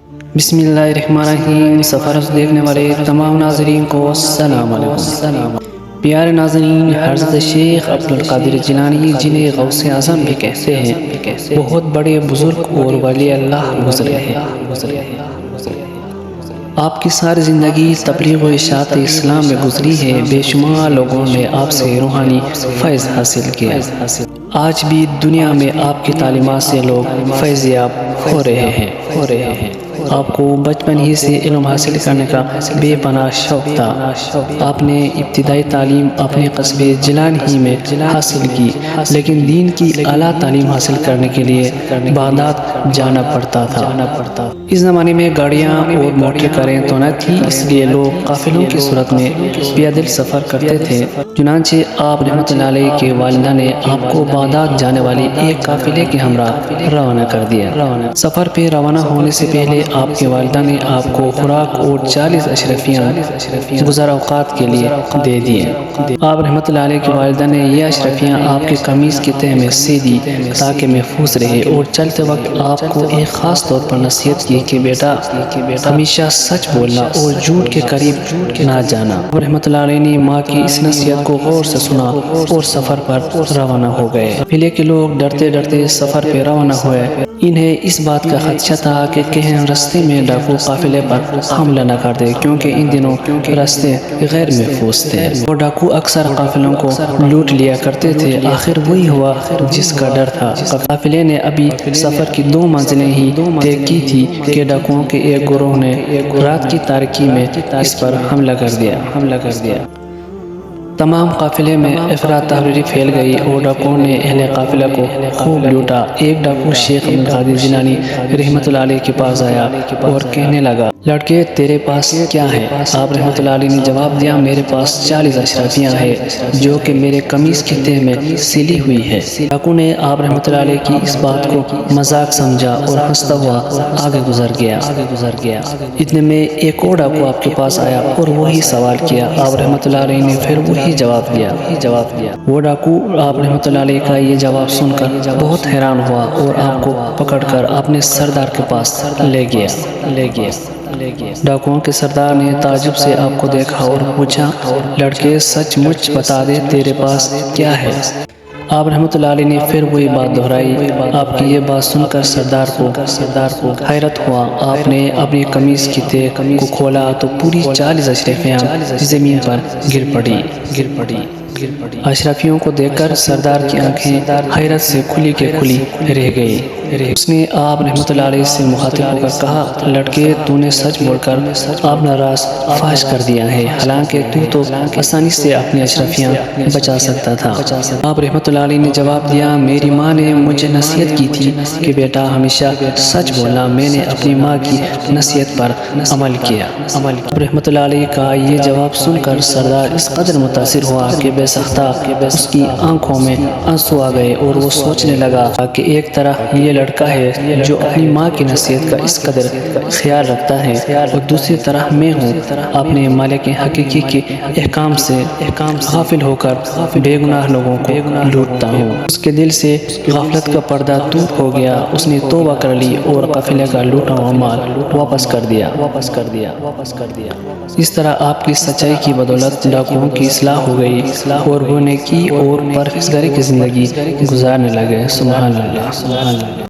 بسم اللہ الرحمن الرحیم۔ سفر دیکھنے والے تمام ناظرین کو السلام علیکم۔ پیارے ناظرین، حضرت شیخ عبدالقادر جیلانی جنہیں غوث اعظم بھی کہتے ہیں، بہت بڑے بزرگ اور ولی اللہ گزرے ہیں۔ آپ کی ساری زندگی تبلیغ و اشاعت اسلام میں گزری ہے۔ بے شمار لوگوں نے آپ سے روحانی فیض حاصل کیا۔ آج بھی دنیا میں آپ کی تعلیمات سے لوگ فیض یاب ہو رہے ہیں۔ آپ کو بچپن ہی سے علم حاصل کرنے کا بے پناہ شوق تھا۔ آپ نے ابتدائی تعلیم اپنے قصبے جیلان ہی میں حاصل کی، لیکن دین کی اعلیٰ تعلیم حاصل کرنے کے لیے بغداد جانا پڑتا تھا۔ اس زمانے میں گاڑیاں اور موٹر کاریں تو نہ تھی، اس لیے لوگ قافلوں کی صورت میں پیدل سفر کرتے تھے۔ چنانچہ آپ رحمۃ اللہ علیہ کے والدہ نے آپ کو بغداد جانے والے ایک قافلے کے ہمراہ روانہ کر دیا۔ سفر پہ روانہ ہونے سے پہلے آپ کے والدہ نے آپ کو خوراک اور 40 اشرفیاں گزر اوقات کے لیے دے دیے۔ آپ رحمۃ اللہ علیہ کی والدہ نے یہ اشرفیاں آپ کے قمیض کی تہ میں سے دی تاکہ محفوظ رہے، اور چلتے وقت آپ کو ایک خاص طور پر نصیحت کی کہ بیٹا ہمیشہ سچ بولنا اور جھوٹ کے قریب نہ جانا۔ آپ رحمۃ اللہ علیہ نے ماں کی اس نصیحت کو غور سے سنا اور سفر پر روانہ ہو گئے۔ قافلے کے لوگ ڈرتے ڈرتے سفر پہ روانہ ہوئے۔ انہیں اس بات کا خدشہ تھا کہ کہیں راستے میں ڈاکو قافلے پر حملہ نہ کر دے، کیونکہ ان دنوں راستے غیر محفوظ تھے۔ وہ ڈاکو اکثر قافلوں کو لوٹ لیا کرتے تھے۔ آخر وہی ہوا جس کا ڈر تھا۔ قافلے نے ابھی سفر کی 2 منزلیں ہی طے کی تھی کہ ڈاکوؤں کے ایک گروہ نے رات کی تاریکی میں اس پر حملہ کر دیا۔ تمام قافلے میں افراد تفریح پھیل گئی اور ڈاکوؤں نے اہل قافلہ کو خوب لوٹا۔ ایک ڈاکو شیخ عبدالقادر جیلانی رحمۃ اللہ علیہ کے پاس آیا اور کہنے لگا، لڑکے تیرے پاس کیا ہے؟ آپ رحمۃ اللہ علیہ نے جواب دیا، میرے پاس 40 اشرفیاں ہیں جو کہ میرے قمیض کی تہ میں سلی ہوئی ہے۔ ڈاکو نے آپ رحمۃ اللہ علیہ کی اس بات کو مذاق سمجھا اور ہنستا ہوا آگے گزر گیا۔ اتنے میں ایک اور ڈاکو آپ کے پاس آیا اور وہی سوال کیا۔ آپ رحمۃ اللہ علیہ نے پھر وہی جواب دیا۔ وہ ڈاکو آپ رحمۃ اللہ علیہ کا یہ جواب سن کر بہت حیران ہوا اور آپ کو پکڑ کر اپنے سردار کے پاس لے گیا۔ ڈاکوؤں کے سردار نے تعجب سے آپ کو دیکھا اور پوچھا، لڑکے سچ مچ بتا دے تیرے پاس کیا ہے؟ آپ رحمۃ اللہ علیہ نے پھر وہی بات دہرائی۔ آپ کی یہ بات سن کر سردار کو حیرت ہوا۔ آپ نے اپنی قمیض کی تہ کو کھولا تو پوری 40 اشرفیاں زمین پر گر پڑی۔ اشرفیوں کو دیکھ کر سردار کی آنکھیں حیرت سے کھلی کے کھلی رہ گئی۔ اس نے آپ رحمۃ اللہ علیہ سے مخاطب ہو کر کہا، لڑکے تو نے سچ بول کر اپنا راز فاش کر دیا ہے، حالانکہ تو آسانی سے اپنی اشرفیاں بچا سکتا تھا۔ آپ رحمۃ اللہ علیہ نے جواب دیا، میری ماں نے مجھے نصیحت کی تھی کہ بیٹا ہمیشہ سچ بولنا۔ میں نے اپنی ماں کی نصیحت پر عمل کیا۔ آپ رحمۃ اللہ علیہ کا یہ جواب سن کر سردار اس قدر متاثر ہوا کہ بے سختہ اس کی آنکھوں میں آنسو آ گئے اور وہ سوچنے لگا کہ ایک طرح یہ لڑکا ہے جو اپنی ماں کی نصیحت کا اس قدر خیال رکھتا ہے، اور دوسری طرح میں ہوں اپنے مالک حقیقی کے احکام سے غافل ہو کر بے گناہ لوگوں کو لوٹتا ہوں۔ اس کے دل سے غفلت کا پردہ دور ہو گیا۔ اس نے توبہ کر لی اور قافلے کا لوٹا ہوا مال واپس کر دیا۔ اس طرح آپ کی سچائی کی بدولت ڈاکوؤں کی اصلاح ہو گئی اور وہ نیکی اور پرہیزگاری کی زندگی گزارنے لگے۔ سبحان اللہ۔